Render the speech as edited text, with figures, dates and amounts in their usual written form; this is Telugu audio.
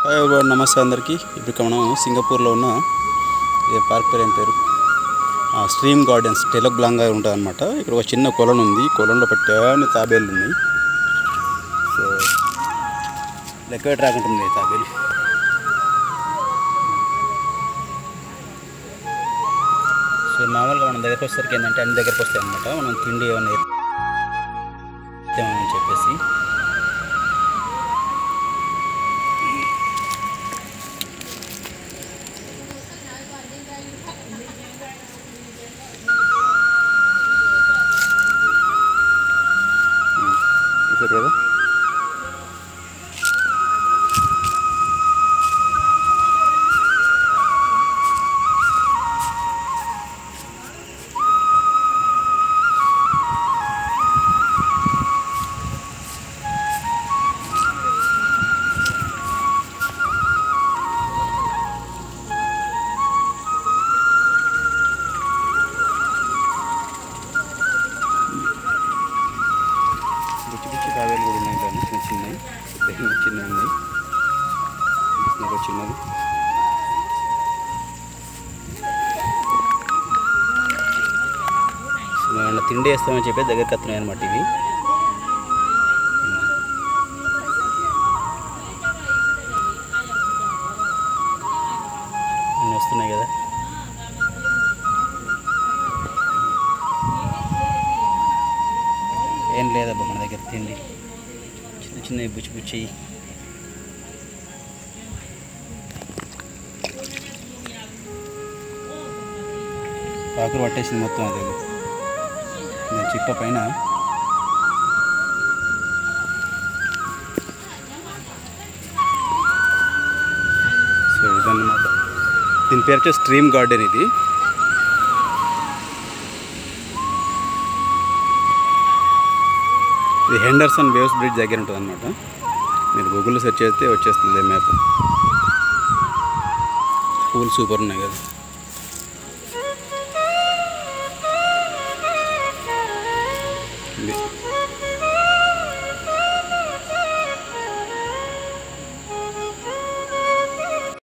హాయ్ ఎవరివన్, నమస్తే అందరికీ. ఇప్పుడు మనం సింగపూర్లో ఉన్న పార్క్ పేరు ఏం పేరు స్ట్రీమ్ గార్డెన్స్ టెలోక్ బ్లాంగా ఉంటుంది అనమాట. ఇక్కడ ఒక చిన్న కొలను ఉంది. కొలంలో పట్టాన్ని తాబేళ్ళు ఉన్నాయి. సో లెక్క రాకుంటుంది తాబేలు. సో మామూలుగా మనం దగ్గరకు వచ్చేసరికి ఏంటంటే అన్ని దగ్గరకు వస్తాయి అనమాట. మనం తిండి ఏమైనా ఎత్తామని చెప్పేసి కదా. తాబేలు కూడా ఉన్నాయి. చిన్న చిన్నవి చిన్నవి ఉన్నాయి. చిన్నది ఏమన్నా తిండి వేస్తామని చెప్పి దగ్గరికి వస్తున్నాయి అనమాట. ఇవి వస్తున్నాయి కదా. ఏం లేదబ్బా మన దగ్గర తిండి. చిన్న చిన్నవి బుచ్చి బుచ్చి ఆకులు పట్టేసింది మొత్తం. అది చిప్ప పైన సో ఇదన్నమాట. దీని పేరు వచ్చి స్ట్రీమ్ గార్డెన్. ఇది హెండర్సన్ వేవ్స్ బ్రిడ్జ్ దగ్గర ఉంటుంది అనమాట. మీరు గూగుల్లో సెర్చ్ చేస్తే వచ్చేస్తుంది మ్యాప్. పూలు సూపర్ ఉన్నాయి కదా. ఇది